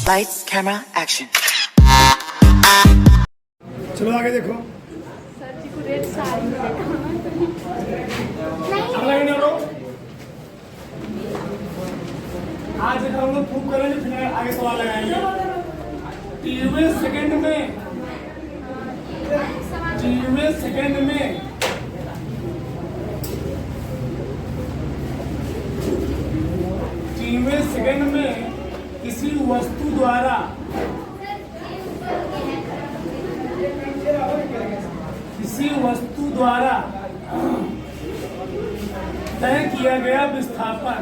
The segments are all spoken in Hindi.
Lights, camera, action. चलो आगे देखो। सर जी को रेड साड़ी अगला वीडियो लो। आज हम लोग प्रूव करेंगे, फिर आगे सवाल लगाएंगे। 30वें सेकंड में 30वें सेकंड में किसी वस्तु द्वारा तय किया गया विस्थापन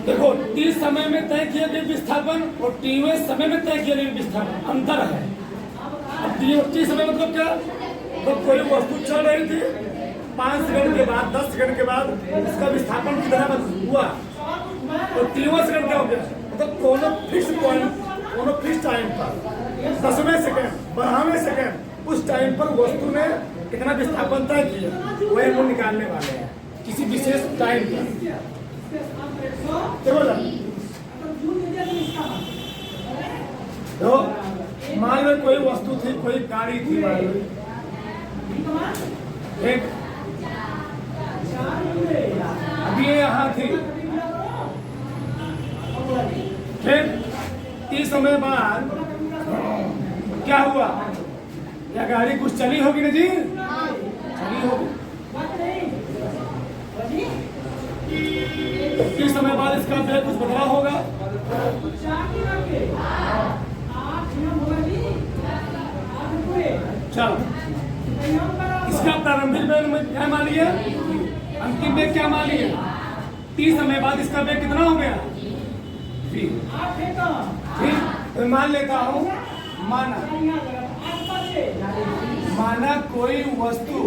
देखो, टी समय में तय किया गया विस्थापन और टीवें समय में तय किया गया विस्थापन अंतर है। अब टी समय मतलब क्या? तो कोई वस्तु चल रही थी, 5 सेकंड के बाद 10 सेकंड के बाद इसका विस्थापन कितना हुआ, तो 30वां सेकंड क्या हो गया? मतलब कोनो फिक्स टाइम पर 10वें सेकंड 12वें सेकंड उस टाइम पर वस्तु ने कितना विस्थापन तय किया, वही हम निकालने वाले हैं किसी विशेष टाइम पर। तो मान लो कोई वस्तु थी, कोई गाड़ी थी, मान लो एक, अभी ये यहाँ थी, फिर 30 समय बाद क्या हुआ? या गाड़ी कुछ चली होगी ना जी? चली होगी। 30 समय बाद इसका वेग कुछ बदला होगा। चलो, इसका प्रारंभिक वेग में क्या मान लिया, अंतिम वेग क्या मान लिया? 30 समय बाद इसका वेग कितना हो गया? ठीक, तो मान लेता हूँ, माना कोई वस्तु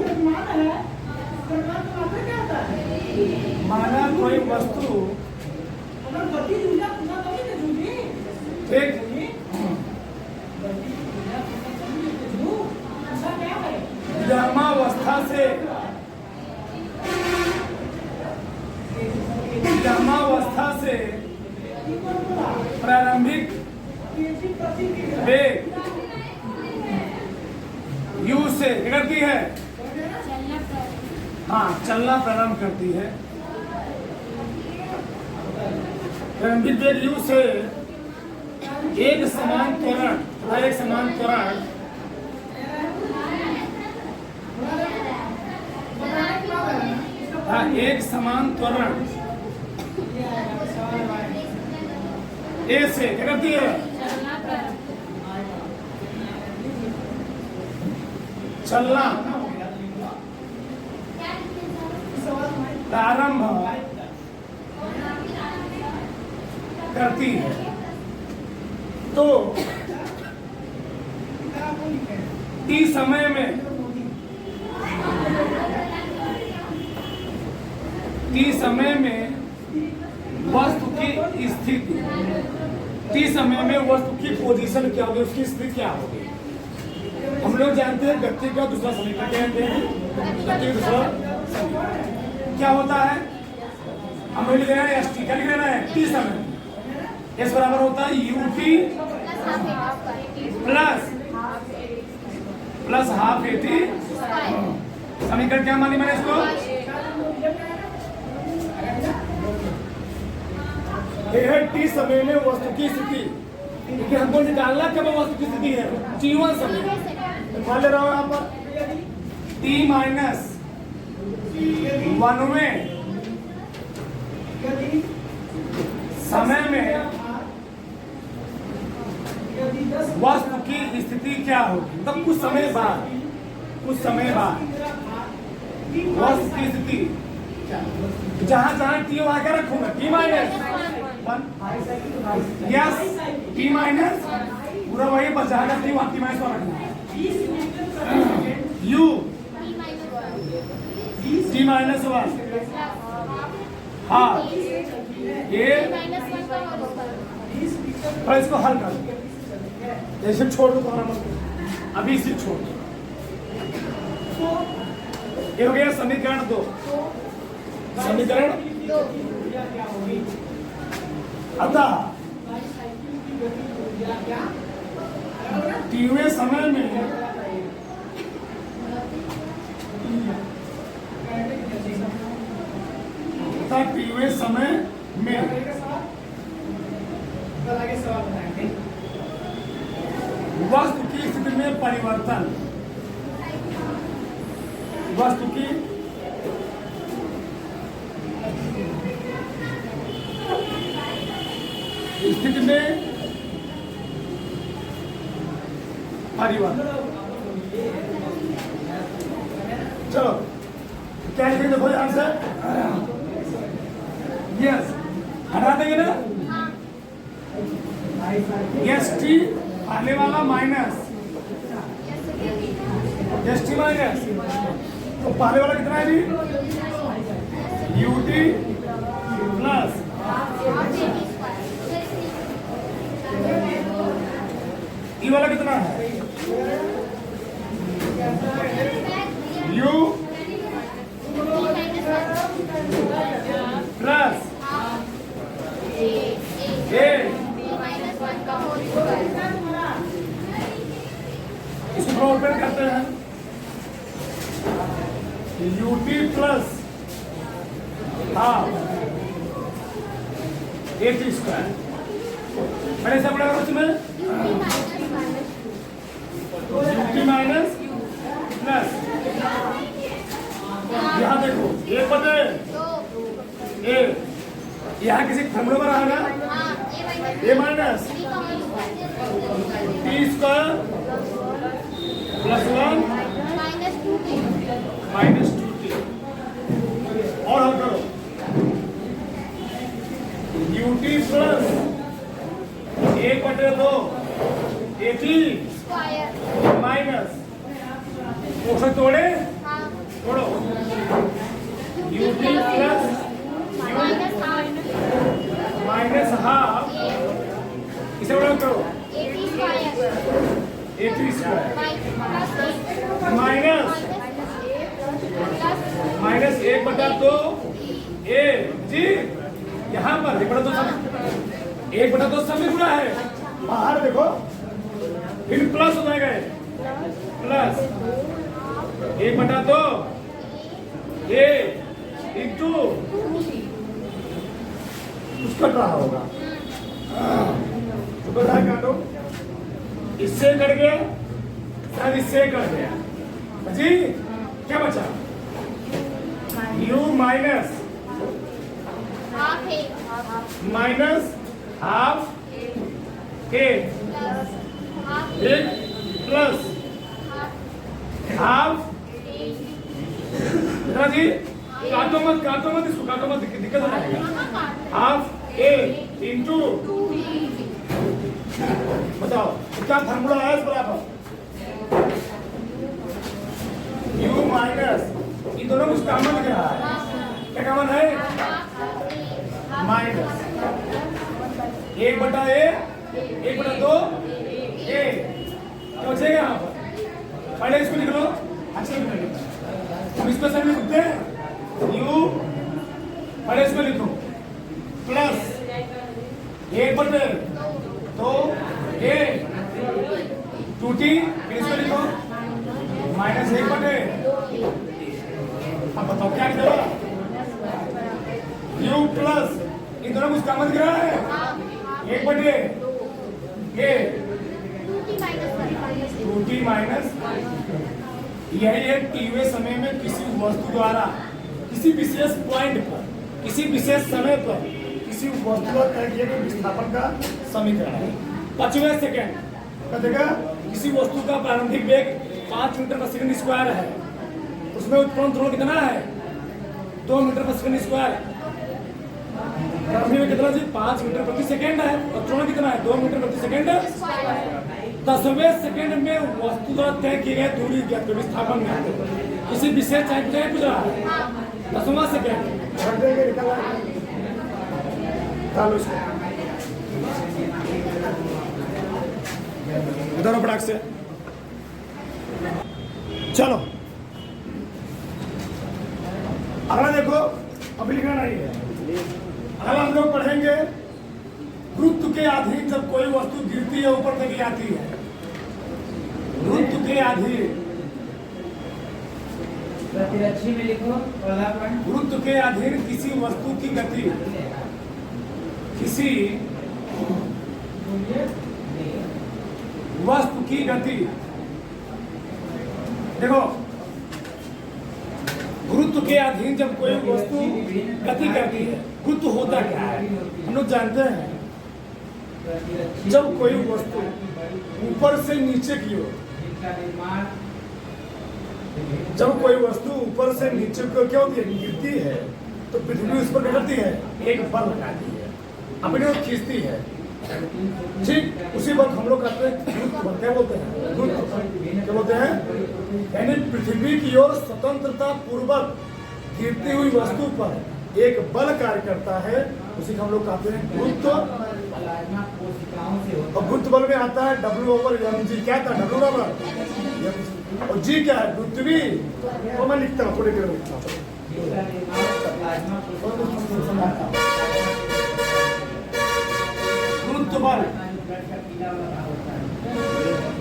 ठीक विरामावस्था से प्रारंभिक वेग u से करती है, हाँ, चलना प्रारंभ करती है। प्रारंभिक वेग u से एक समान त्वरण ए से क्या करती है? चलना प्रारंभ करती है। तो टी समय में वस्तु की स्थिति, टी समय में वस्तु की पोजीशन क्या होगी, उसकी स्थिति क्या होगी? हम लोग जानते हैं गति का दूसरा समीकरण कहते हैं। गति का दूसरा समीकरण क्या होता है? हम लोग लिख रहे हैं ST, क्या लिख रहे हैं? टी समय S बराबर होता है UT प्लस हाफ AT। समीकरण क्या मानी मैंने इसको? टी समय में वस्तु की स्थिति, क्योंकि हमको निकालना कब वस्तु की स्थिति है? T1 समय। मान ले रहा हूं यहाँ पर T माइनस 1वें समय में वस्तु की स्थिति क्या होगी? तब कुछ समय बाद वस्तु की स्थिति जहां T वहां क्या रखूंगा? T minus 1, yes, T minus पूरा वही बस, जहां T वहां T माइनस 1 रखना है। U T माइनस 1 हाँ ये और इसको हल कर जैसे छोड़ दो तुम्हारा मत, अभी इसे छोड़ दो। ये हो गया समीकरण 2। समीकरण अतः टीवे समय में टीवे समय में वस्तु की स्थिति में परिवर्तन, वस्तु की स्थिति में परिवर्तन। चलो क्या लिखेंगे, देखो आंसर। यस, हटा देंगे ना। यस टी आने वाला माइनस यस टी माइनस, तो पहले वाला कितना है जी? यूटी प्लस ई वाला कितना है? यू प्लस ए, इसको ओपन करते हैं। UT plus half A T square, बड़े से बड़ा उसमें यूटी माइनस प्लस, यहाँ देखो एक बटे ए, यहाँ किसी फॉर्मूले में रहेगा a minus t square plus 1 minus 2टी। और हल करो, u t plus 1/2 a t minus, कोष्ठक तोड़े तोड़ो, यूटी प्लस माइनस हाफ, इसे बड़ा करो ए टी स्क्वायर माइनस 1/2 ए जी, यहाँ पर 1/2 सब में गुणा है, बाहर देखो फिर प्लस हो जाएगा, प्लस 1/2 ए इंटू कुछ कट रहा होगा, तो बताए काटो, इससे कट गया शायद, इससे कट गया जी, क्या बचा? U minus minus half a plus half g, काटो मत इसको, काटो मत, दिक्कत हो जाएगा। हाफ ए इंटू, बताओ क्या फॉर्मूला है इस बराबर? यू माइनस, इन दोनों कुछ कॉमन क्या है? क्या कॉमन है? माइनस 1/2 ए, क्या बचेगा यहाँ पर? पहले इसको लिख लो, अच्छा लिख लो, हम इसको सर में लिखते हैं, यू पहले इसको लिखो प्लस 1/2 ए 2टी, फिर इसको लिखो माइनस 1/2। अब बताओ क्या करो, यू प्लस इन दोनों कुछ कॉमन दिख रहा है, 1/2 ए 2टी माइनस, यही है टीवे समय में किसी वस्तु द्वारा किसी विशेष पॉइंट पर, किसी विशेष समय पर किसी वस्तु पर तय किए गए विस्थापन का समीकरण है। 5वें सेकेंड का देखा, किसी वस्तु का प्रारंभिक वेग 5 मीटर पर सेकंड स्क्वायर है, उसमें उत्पन्न त्वरण कितना है? 2 मीटर पर सेकंड स्क्वायर। प्रारंभिक वेग कितना जी? 5 मीटर प्रति सेकंड है, और त्वरण कितना है? 2 मीटर प्रति सेकंड। 10वें सेकंड में वस्तु द्वारा तय किए गए दूरी ज्ञात करो, विस्थापन में किसी विशेष टाइम पे गुजरा। 10वां सेकंड चालू उधर फटाक से चलो। अगला देखो, अभी लिखना नहीं है। अगला हम लोग पढ़ेंगे गुरुत्व के अधीन जब कोई वस्तु गिरती है ऊपर तक आती है। गुरुत्व के अधीन, प्रतिरक्षी में लिखो पहला पॉइंट। गुरुत्व के अधीन किसी वस्तु की गति, किसी वस्तु की गति, देखो गुरुत्व के अधीन जब कोई वस्तु गति करती है, गुरुत्व होता क्या है हम लोग जानते हैं। जब कोई वस्तु ऊपर से नीचे की ओर, जब कोई वस्तु ऊपर से नीचे की ओर क्या होती है, गिरती है, तो पृथ्वी उस पर क्या करती है, एक बल लगाती है, अपने ओर खींचती है। ठीक उसी वक्त हम लोग कहते हैं गुरुत्व बल। क्या बोलते हैं, गुरुत्व क्या बोलते हैं, यानी पृथ्वी की ओर स्वतंत्रता पूर्वक गिरती हुई वस्तु पर एक बल कार्य करता है, उसी को हम लोग कहते हैं गुरुत्व। और गुरुत्व बल में आता है W/mg। क्या था, W बराबर, और जी क्या है, पृथ्वी। तो मैं लिखता हूँ, थोड़ी देर में लिखता हूँ। गुरुत्व बल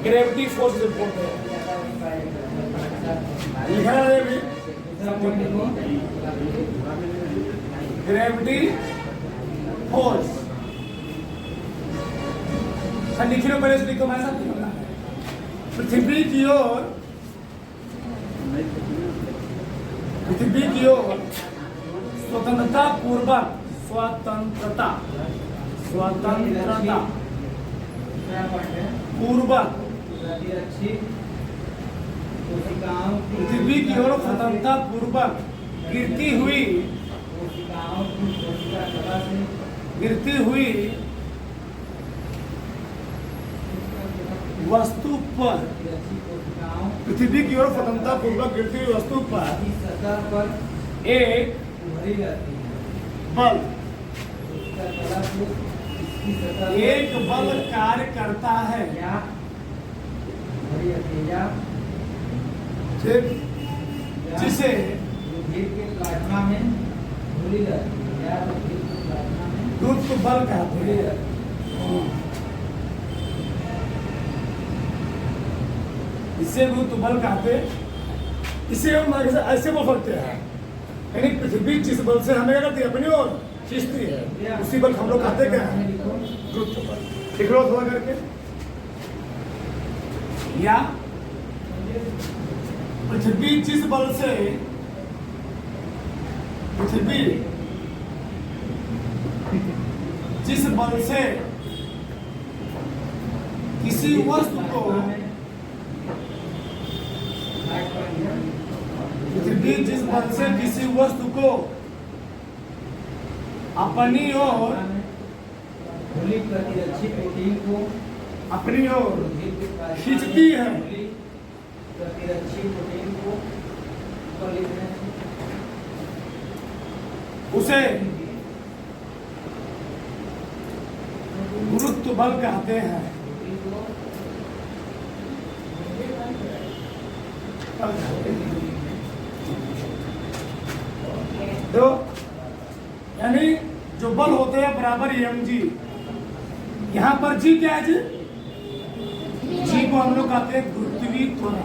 ग्रेविटी फोर्स से बोलते हैं। लिखा है भी ग्रेविटी फोर्स। लिख लो पहले, लिखो मैं सब पृथ्वी की ओर, पृथ्वी की ओर स्वतंत्रता पूर्वक, स्वतंत्रता, स्वतंत्रता पूर्वक पृथ्वी की ओर स्वतंत्रता पूर्वक गिरती हुई वस्तु पर, पृथ्वी की ओर स्वतंत्रता पूर्वक गिरती हुई वस्तु पर एक बल, एक बल कार्य करता है, ठीक, जिसे गुरुत्व बल कहते हैं। इसे गुरुत्व बल कहते, इसे हम ऐसे बोल सकते हैं, यानी पृथ्वी जिस बल से हमें क्या करती है, अपनी ओर खींचती है, उसी बल हम लोग कहते क्या है, गुरुत्व बल। लिख लो थोड़ा करके, या पृथ्वी जिस बल से, पृथ्वी जिस बल से किसी वस्तु को, पृथ्वी जिस बल से किसी वस्तु को अपनी ओर, अपनी ओर खींचती है, उसे गुरुत्व बल कहते हैं। तो यानी जो बल होते हैं बराबर mg, यहाँ पर जी क्या है, जी को हम लोग कहते हैं गुरुत्वीय त्वरण।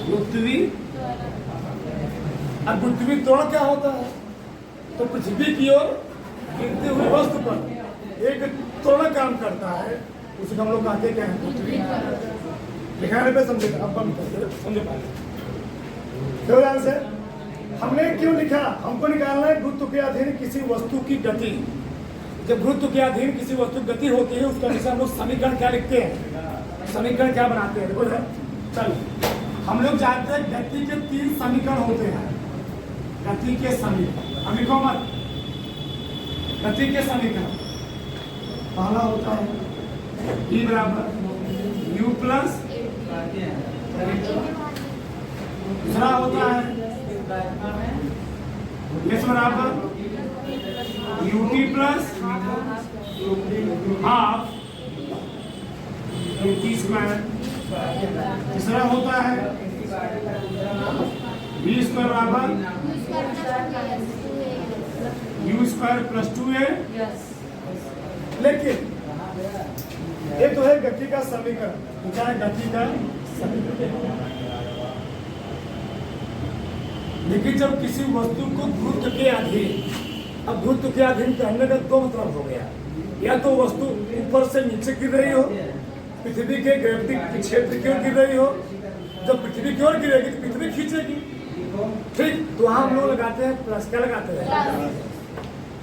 गुरुत्वीय, अब गुरुत्वीय त्वरण क्या होता है, तो पृथ्वी की ओर गिरती हुई वस्तु पर एक त्वरण काम करता है, उसे हम लोग कहते हैं क्या है, गुरुत्वीय। लिखाने पे समझे, अब बंद करते समझे पाए तो ध्यान से। हमने क्यों लिखा, हमको निकालना है गुरुत्व के अधीन किसी वस्तु की गति। जब गुरुत्व के अधीन किसी वस्तु की गति होती है, उसका जैसे हम लोग समीकरण क्या लिखते हैं, समीकरण क्या बनाते हैं, देखो चलो हम लोग जानते हैं गति के 3 समीकरण होते हैं। गति के समीकरण, अब लिखो मत, गति के समीकरण पहला होता है E बराबर U प्लस, दूसरा होता है S बराबर UT plus half T square. तीसरा होता है बी स्क्वायर बराबर यू स्क्वायर प्लस 2a। लेकिन ये तो है गति का समीकरण, क्या है गति का समीकरण। लेकिन जब किसी वस्तु को गुरुत्व के अधीन, अब गुरुत्व के अधीन कहने का दो मतलब हो गया, या तो वस्तु ऊपर से नीचे गिर रही हो, पृथ्वी के ग्रेविटी क्षेत्र की ओर गिर रही हो। जब पृथ्वी की ओर गिरेगी तो पृथ्वी खींचेगी, ठीक। तो वहां हम लोग लगाते हैं प्लस, क्या लगाते हैं।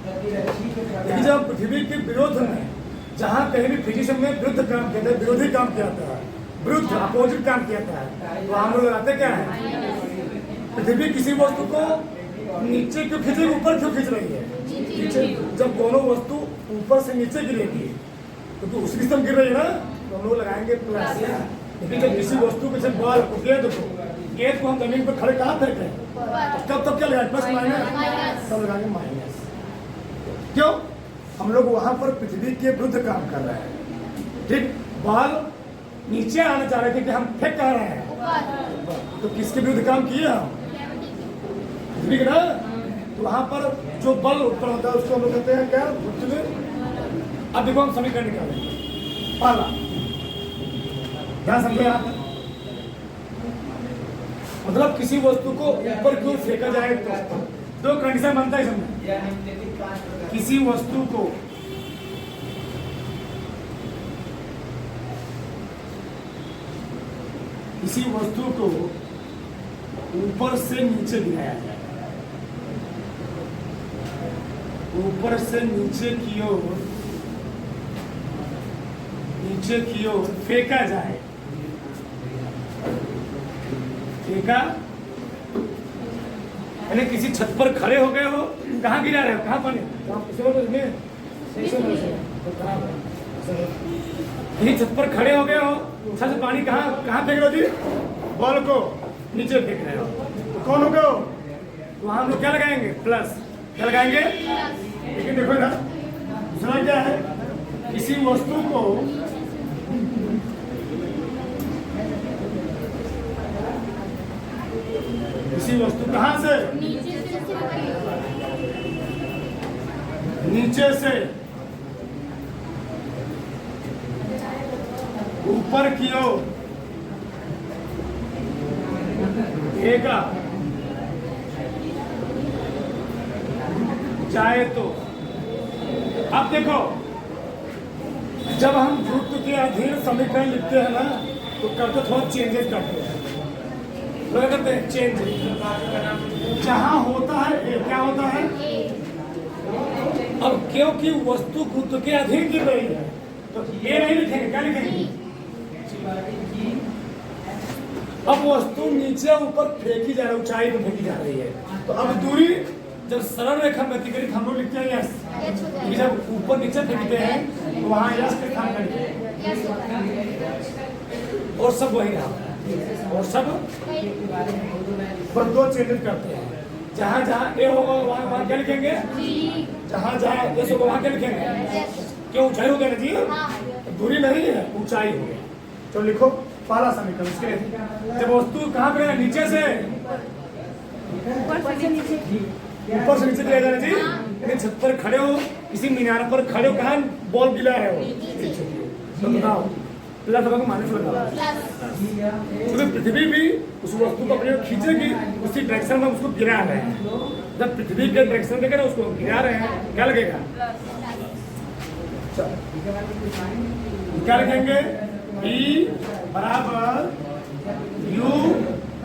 लेकिन जब पृथ्वी के विरोध में, जहाँ कहीं भी फिजिक्स में विरुद्ध काम किया था, विरोधी काम किया था, विरुद्ध अपोजिट काम किया था, तो हम लोग लगाते क्या है। पृथ्वी किसी वस्तु को नीचे क्यों खींचेगी, ऊपर क्यों खींच रही है, नीचे। जब दोनों वस्तु ऊपर से नीचे गिरेगी तो उसी की गिर रही है ना, तो हम लोग लगाएंगे प्लस। लेकिन जब किसी वस्तु के बॉल को गेंद को हम जमीन पर खड़े कहाँ फेंक रहे हैं, तब क्या लगाएंगे, प्लस माइनस, तब लगाएंगे माइनस। क्यों, हम लोग वहां पर पृथ्वी के विरुद्ध काम कर रहे हैं, ठीक। बॉल नीचे आना चाह रहे थे कि हम फेंक कर रहे हैं, तो किसके विरुद्ध काम किए हम, पृथ्वी के ना। तो वहां पर जो बल उत्पन्न होता है उसको हम लोग कहते हैं क्या, पृथ्वी। अब देखो हम समीकरण निकालेंगे। पहला ध्यान समझे आप, मतलब किसी वस्तु को ऊपर क्यों फेंका जाए तो दो कंडीशन बनता है समझे। किसी वस्तु को ऊपर से नीचे गिराया जाए, ऊपर से नीचे की ओर फेंका जाए, फेंका यानी किसी छत पर खड़े हो गए हो, कहाँ गिरा रहे हो, कहाँ पानी, कहीं छत पर खड़े हो गए हो, छत से पानी कहाँ फेंक रहे हो जी, बॉल को नीचे फेंक रहे हो, तो कौन हो गए हो, तो वहां हम लोग क्या लगाएंगे, प्लस। क्या लगाएंगे, लेकिन देखो ना दूसरा क्या है, किसी वस्तु को कहां से, नीचे से ऊपर की ओर फेंका जाए तो। अब देखो, जब हम गुरुत्व के अधीन समीकरण लिखते हैं ना, तो करते थोड़ा चेंजेस करते हैं, करते हैं चेंज। जहां होता है ए, क्या होता है, अब क्योंकि वस्तु गुरुत्व के अधीन गिर रही है तो ये नहीं लिखेंगे, क्या लिखेंगे। अब वस्तु नीचे ऊपर फेंकी जा रही है, ऊंचाई में फेंकी जा रही है, तो अब दूरी जब सरल रेखा व्यतिकरित हम लोग लिखते हैं यस, जब ऊपर नीचे फेंकते हैं तो वहां यस के स्थान पर, और सब वही रहा, और सब पर दो चेंजेस करते हैं। जहाँ जहाँ ए होगा वहाँ क्या लिखेंगे, जहाँ जहाँ एस होगा वहाँ क्या लिखेंगे, क्यों ऊंचाई हो गया ना जी, दूरी नहीं है, ऊंचाई हो गया। तो लिखो पहला समीकरण, इसके लिए जब वस्तु कहाँ पे, नीचे से ऊपर से नीचे गिरा जी, लेकिन छत पर खड़े हो, किसी मीनार पर खड़े हो, कहाँ बॉल गिरा है वो, तो बताओ प्लस होगा माइनस लगाओ। तो पृथ्वी भी उस वस्तु को अपने खींचेगी, उसी डायरेक्शन में उसको गिरा रहे हैं। जब पृथ्वी के डायरेक्शन में ना उसको गिरा रहे हैं, क्या लगेगा, क्या लिखेंगे, E बराबर U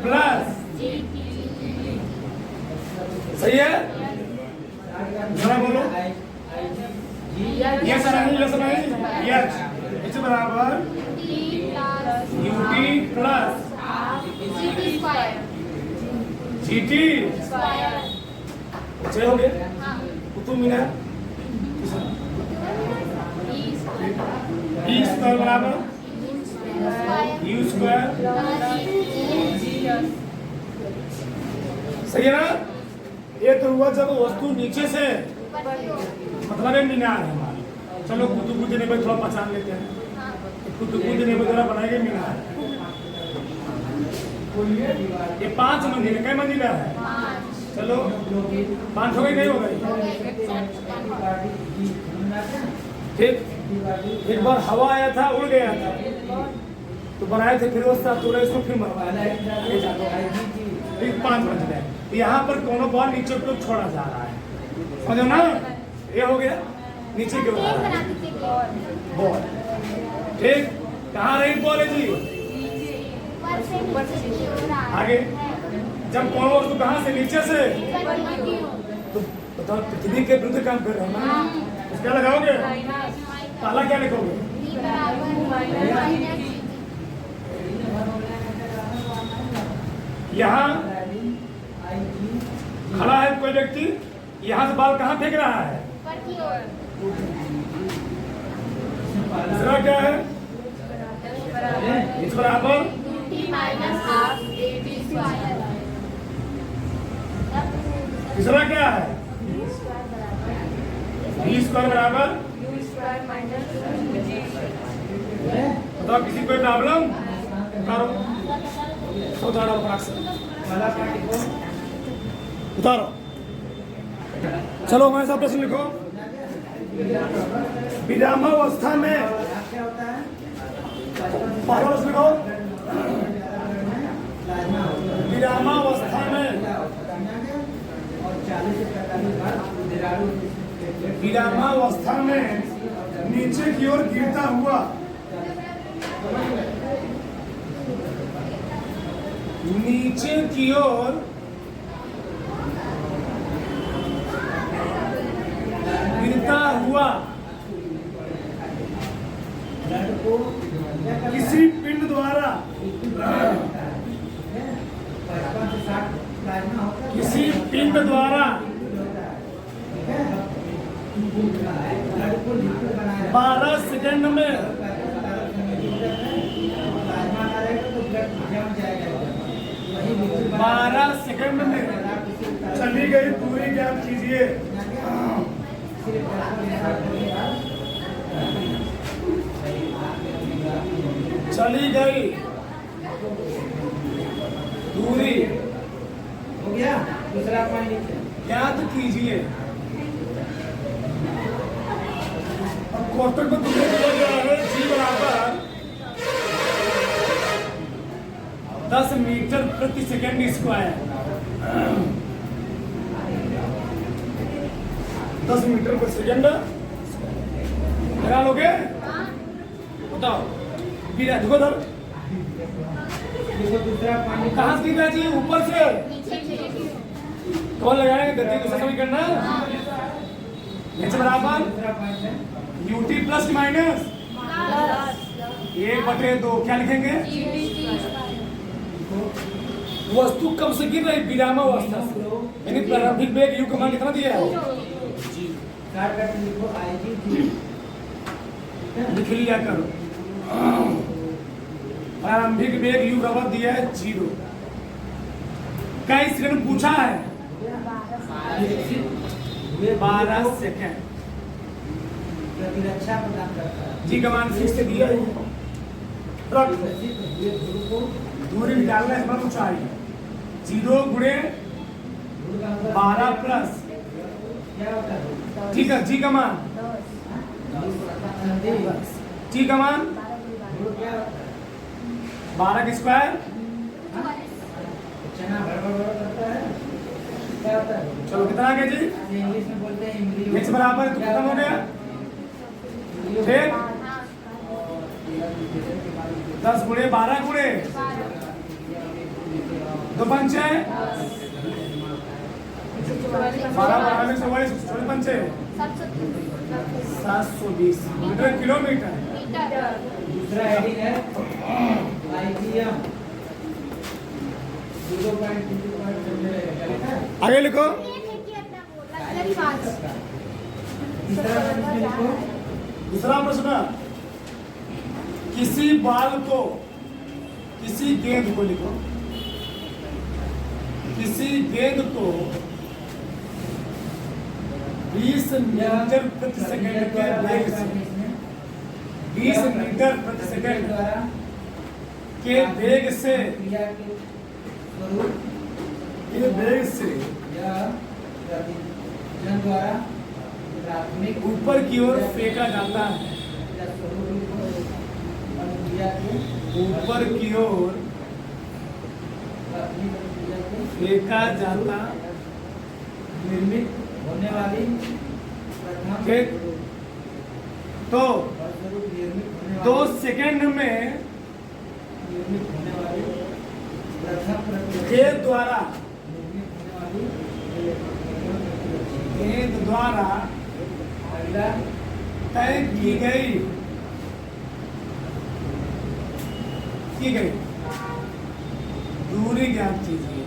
प्लस, सही है, जरा बोलो, ये सर नहीं, एच बराबर यूटी प्लस जीटी सही हो गया। कुतुब मीनार ई स्क्वायर बराबर यू स्क्वायर, सही है ना। ये तो हुआ जब वस्तु नीचे से, मतलब मीनार है हमारा। चलो कुतुब मीनार पर थोड़ा पहचान लेते हैं। कुछ नियम वगैरह बनाएंगे मिला है। ये 5 मंजिल है, कई मंजिल है? चलो 5 हो गई, नहीं हो गई? ठीक, एक बार हवा आया था, उड़ गया था, तो बनाए थे, फिर वो साथ तोड़े, इसको फिर मरवाया। 5 मंजिल है। यहाँ पर कोनो बॉल नीचे को छोड़ा जा रहा है, समझो ना? ये हो गया नीचे के बॉल। ठीक, कहाँ रही बॉल है जी? आगे जब कोनो वस्तु कहाँ से, नीचे से, तो बताओ पृथ्वी के विरुद्ध काम कर रहे हो ना? क्या लगाओगे? ताला क्या लिखोगे? यहाँ खड़ा है कोई व्यक्ति, यहाँ से बाल कहाँ फेंक रहा है? दूसरा क्या है? इस बराबर तीसरा क्या है? b स्क्वायर बराबर, बताओ किसी कोई प्रॉब्लम करो, उतारो उतारो। चलो मैं सब प्रश्न लिखो। विरामावस्था में पहला प्रश्न लिखो। विरामावस्था में, विरामावस्था में नीचे की ओर गिरता हुआ, नीचे की ओर गिरता हुआ किसी पिंड द्वारा, किसी पिंड द्वारा 12 सेकंड में 12 सेकंड में चली गई दूरी ज्ञात कीजिए। चली गई दूरी हो गया। दूसरा पॉइंट लिखिए, ज्ञात कीजिए। अब कोष्टक में तुम्हें दिया गया है g बराबर 10 मीटर प्रति सेकंड स्क्वायर। 10 मीटर प्रति सेकंड लगा लोगे? बताओ देखो धर, देखो दूसरा पॉइंट कहाँ से गिरा जी? ऊपर से। कौन लगाएंगे? गति को समझ करना। h बराबर दूसरा पॉइंट है ut प्लस माइनस 1/2। क्या लिखेंगे? वस्तु कब से गिर रही? विरामावस्था से, यानी प्रारंभिक वेग u का मान कितना दिया है? लिखो IG लिख लिया करो। प्रारंभिक वेग u का मान दिया है 0। कई सेकंड पूछा है? 12 सेकंड। प्रतिरक्षा प्रदान करता है। जी का मान 6 से दिया है। दूरी निकालना है, इसमें ऊंचाई 0 गुणे 12 प्लस, क्या होता है? ठीक है, जी का मान, जी का मान 12 का स्क्वायर। चना भर करता है, क्या होता है? चलो कितना आ गया जी? इंग्लिश में बोलते हैं इम्ब्रियो। x बराबर तो खत्म हो गया। ठीक, 10 गुणे 12 गुणे 2 पंचे 12 12 में 44 16 पंचे 720 मीटर किलोमीटर। दूसरा हेडिंग है IGM 0.2 आगे लिखो। तीसरा प्रश्न लिखो, दूसरा प्रश्न, किसी बाल को, किसी गेंद को लिखो, किसी गेंद को 20 मीटर प्रति सेकंड के वेग से, 20 मीटर मीटर प्रति सेकंड द्वारा के वेग से क्रिया के स्वरूप के वेग से या प्रतिजन द्वारा प्राथमिक ऊपर की ओर फेंका जाता है। या स्वरूप क्रिया के ऊपर की ओर प्राथमिक क्रिया के फेंका जाता निर्मित होने वाली प्रथम ठीक। तो फलस्वरूप निर्मित होने 2 वाली सेकंड में निर्मित होने वाली प्रथम प्रक्रिया गेंद द्वारा निर्मित होने वाली गेंद द्वारा अगला तय की गई दूरी ज्ञात कीजिए।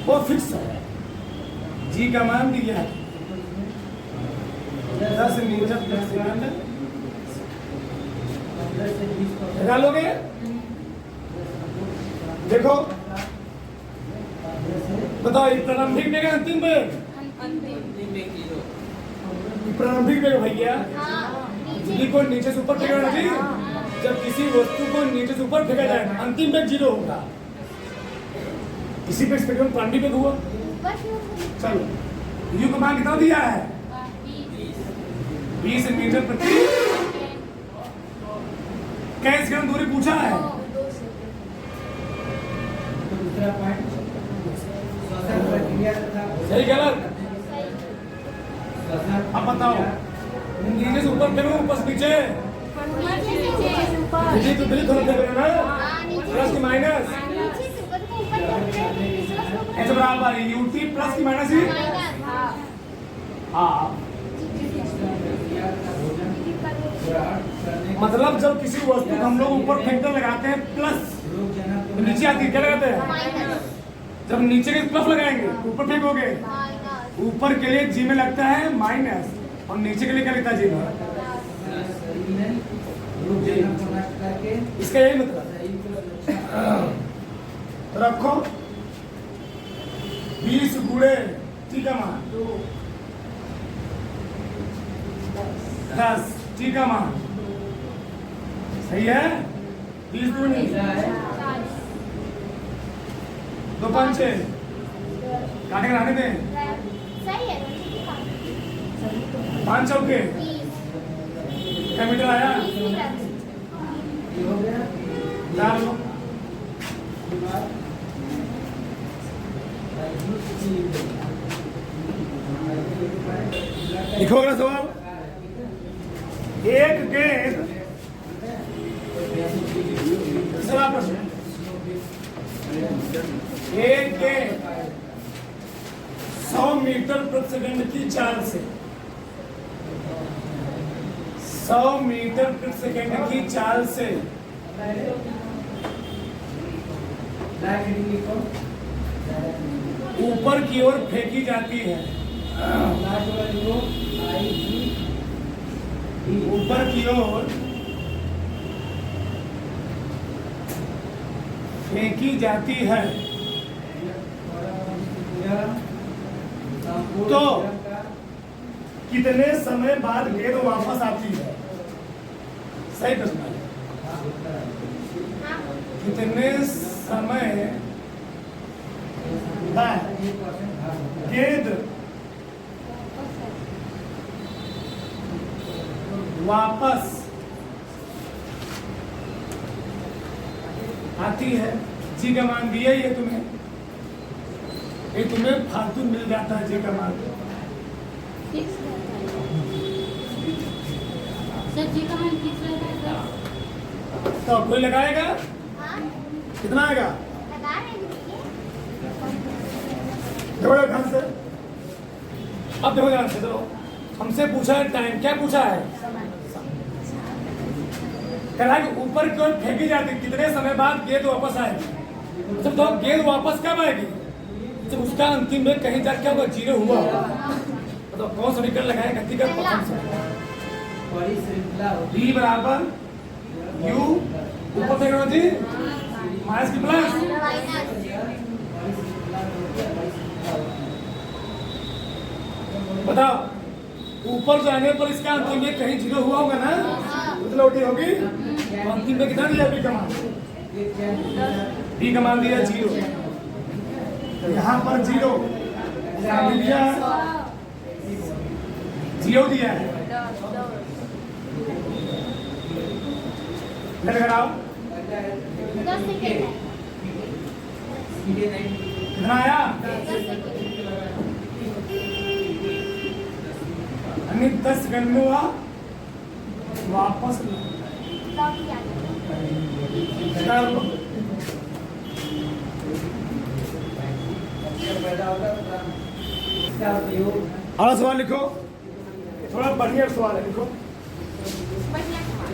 वो फिक्स है, जी का मान दिया है 10 मीटर प्रति सेकंड। 15 से 20% लगा लोगे? देखो बताओ, ये प्रारंभिक वेग है, अंतिम वेग? प्रारंभिक वेग भैया यदि को नीचे से ऊपर फेंका जी, जब किसी वस्तु को नीचे से ऊपर फेंका जाए अंतिम वेग 0 होगा। इसी पे स्पेक्ट्रम प्रारंभिक वेग हुआ। चलो यू का मान कितना दिया है? 20 मीटर प्रति कैसे सेकंड दूरी पूछा है। दूसरा पॉइंट श्वसन प्रक्रिया तथा सही गलत? श्वसन अब बताओ, नीचे से ऊपर फेंको, ऊपर से नीचे? नीचे तो दिल्ली थोड़ा फेंक रहे हो ना, प्लस की माइनस ऐसे बराबर है, यूटी प्लस की माइनस ही। हाँ, मतलब जब किसी वस्तु को हम लोग ऊपर फेंकते लगाते हैं प्लस, तो नीचे आती है क्या लगाते हैं? जब नीचे के प्लस लगाएंगे ऊपर फेंकोगे, ऊपर के लिए जी में लगता है माइनस और नीचे के लिए क्या लगता है जी में? इसका यही मतलब रखो 20 गुणे ठीक है मान 10 ठीक है मान सही है। 20 गुणे 2 5 6 काटे का रहने दें। 5 चौके क्या मीटर आया? 4 लो। लिखो अगला सवाल। एक गेंद, दूसरा प्रश्न, एक गेंद 100 मीटर प्रति सेकंड की चाल से 100 मीटर प्रति सेकंड की चाल से ऊपर की ओर फेंकी जाती है। ऊपर की ओर फेंकी जाती है तो कितने समय बाद गेंद वापस आती है? सही प्रश्न है। कितने समय बाद गेंद वापस आती है? जी का मान दिया ही है तुम्हें, ये तुम्हें फालतू मिल जाता है जी का मान। सर जी का मान फिक्स रहता है। तो कोई लगाएगा? कितना आएगा? देखो ध्यान से, अब देखो ध्यान से। चलो हमसे पूछा है टाइम, क्या पूछा है? कहा कि ऊपर की ओर फेंकी जाती, कितने समय बाद गेंद वापस आएगी। जब तो गेंद वापस कब आएगी? जब उसका अंतिम में कहीं जाके क्या होगा? 0 हुआ होगा। तो कौन सा विकल्प लगाएगा? ठीक है, बी बराबर यू ऊपर फेंकना जी माइनस की प्लस। बताओ ऊपर जाने पर इसका अंतिम में कहीं जीरो हुआ होगा ना, मतलब लौटी होगी। तो अंतिम में कितना दिया बी का मान? बी का मान दिया 0, यहाँ पर 0 दिया 0 दिया है। लगाओ 10 सेकेंड है। कितना आया? 10 सेकेंड। 10 सेकंड में हुआ वापस लौट के आना। इसका उपयोग अगला सवाल लिखो, थोड़ा बढ़िया सवाल है, लिखो। बढ़िया सवाल।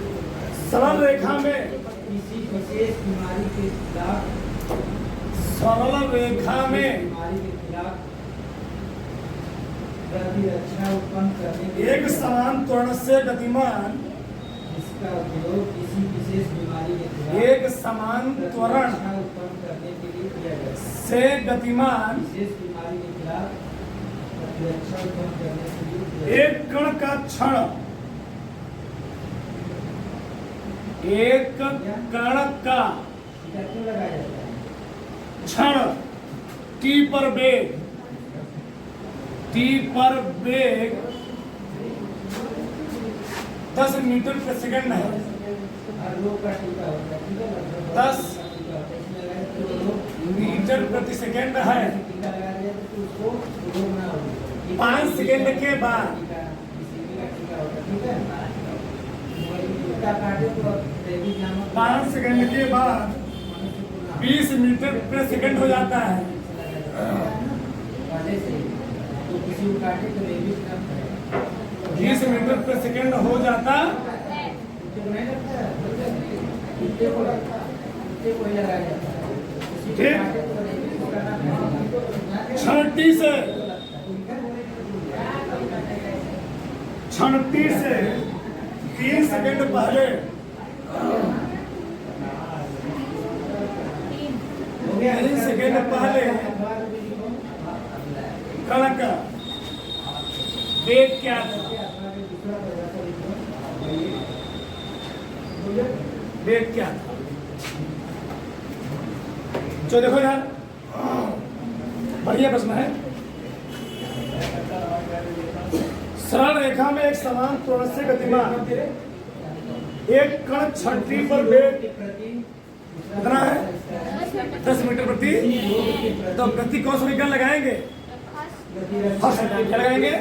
सरल रेखा में किसी विशेष बीमारी के खिलाफ सरल रेखा में बीमारी के खिलाफ प्रतिरक्षा उत्पन्न करने के एक समान त्वरण से गतिमान इसका उपयोग किसी विशेष बीमारी के खिलाफ एक समान त्वरण प्रतिरक्षा उत्पन्न करने के लिए किया जाता है। से गतिमान विशेष बीमारी के खिलाफ प्रतिरक्षा उत्पन्न करने के लिए किया जाता है। एक कण का क्षण, एक कण का क्या क्यों लगाया जाता है? क्षण t पर वेग 10 मीटर प्रति सेकंड है। हर रोग का टीका होता है, ठीक है? लगभग 10 का टीका होता है। इसमें लगाया तो रोग मीटर प्रति सेकंड है। टीका लगा दिया तो उसको रोग ना हो। 5 सेकंड के बाद टीका BCG का टीका होता है, ठीक है? टीका काटे तो रेबीज नामक 5 सेकंड के बाद मनुष्य को ना 20 मीटर प्रति सेकंड हो जाता है। पहले से ही। तो किसी को काटे तो रेबीज कम है। 20 मीटर प्रति सेकंड हो जाता कुत्ते को नहीं लगता है? कुत्ते को ही लगाया जाता है। किसी को ठीक। काटे तो रेबीज को करना पड़ेगा। क्षण t से 3 सेकंड पहले हो गया? 3 सेकंड पहले कण का वेग क्या था? वेग क्या था? जो देखो यार, बढ़िया प्रश्न है। सरल रेखा में एक समान त्वरण से गतिमान एक कण क्षण t पर वेग कितना है? 10 मीटर प्रति। तो प्रति कौन समीकरण लगाएंगे? फर्स्ट क्या लगाएंगे?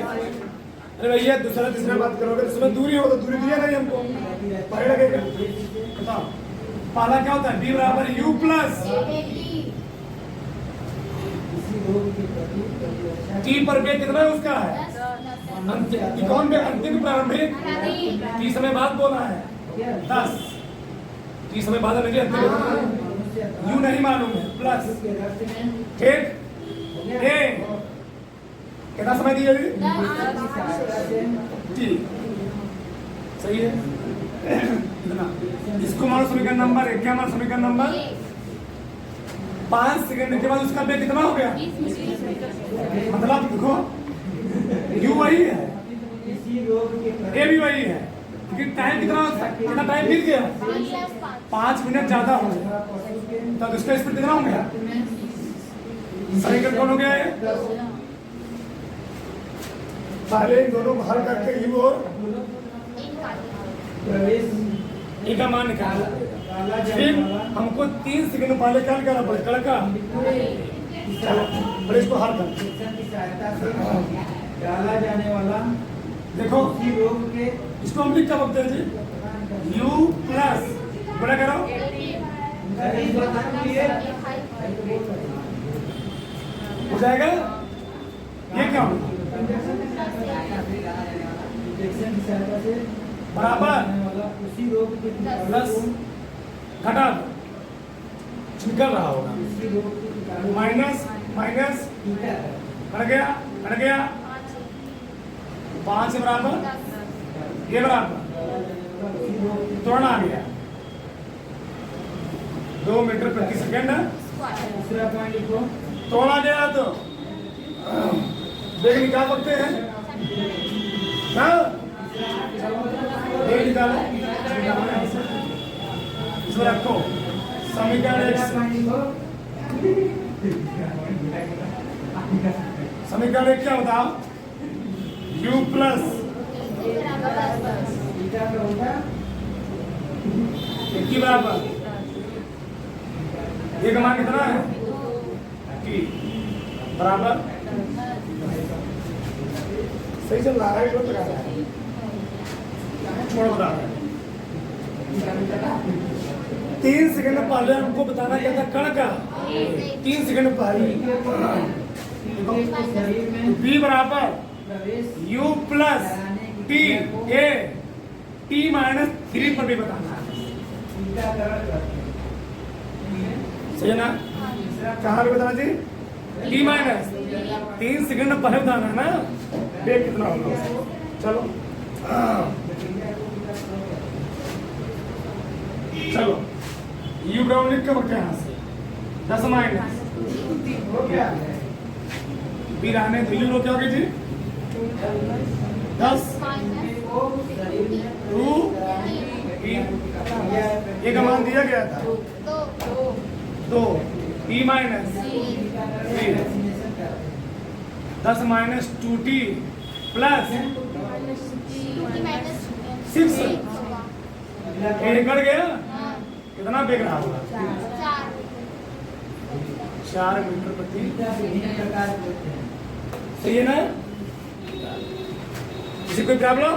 अरे भैया दूसरा तीसरा बात करोगे तो उसमें दूरी हो तो दूरी दिया नहीं हमको, पहले लगेगा। बताओ पहला क्या होता है? b बराबर u प्लस t पर वेग कितना है उसका है? अंतिम कौन में अंतिम प्रारंभिक t समय बाद बोला है 10 t समय बाद लगे अंतिम u नहीं मालूम है प्लस ठीक ए कितना समय दिया अभी? t सही है इतना। इसको मानो समीकरण नंबर 1, क्या मानो समीकरण नंबर 5 सेकंड के बाद उसका वेग कितना हो गया? मतलब देखो u वही है किसी रोग के ए भी वही है, लेकिन टाइम कितना टाइम बीत गया? 5 मिनट ज्यादा हो गया। तब इसका स्पीड कितना हो गया? समीकरण कौन हो गया है? पहले इन दोनों को हल करके u और प्रवेश e का मान निकालना। काला फिर जाने वाला हमको 3 सेकंड पहले क्या करना पड़ेगा? कड़का और इसको हल कर इंजेक्शन की सहायता से डाला जाने वाला देखो किसी रोग के इसको हम लिख क्या बोलते हैं जी? u प्लस बड़ा करो हो जाएगा। ये क्या होगा? इंजेक्शन की सहायता से बराबर डालने वाला उसी रोग के प्लस घटा दो, निकल रहा होगा उसी रोग के कीटाणु माइनस माइनस टीका है। कट गया 5 बराबर ये बराबर उसी रोग के त्वरण आ गया 2 मीटर प्रति सेकंड। दूसरा पॉइंट लिखो त्वरण आ गया तो वेग निकाल सकते हैं। हाँ ये निकालो इसमें रखो समीकरण समीकरण क्या बताओ u प्लस की बराबर ये का मान कितना है t बराबर सही चल रहा है तो लगा रहा है छोड़ बता रहा है 3 सेकंड पहले हमको बताना क्या था कण का 3 सेकंड पहले b बराबर u plus t a t minus 3 पर भी बताना है सही है ना कहाँ पे बताना जी t माइनस 3 सेकंड पहले बताना है ना देख कितना होगा चलो चलो u बराबर लिख के बच्चे यहाँ से 10 माइनस b रहने तो u क्या होगी जी 10 2 ये का मान दिया गया था 2 t minus 10 minus 2t plus 6 ये निकल गया कितना बेग रहा होगा 4 मीटर प्रति सही है ना किसी कोई प्रॉब्लम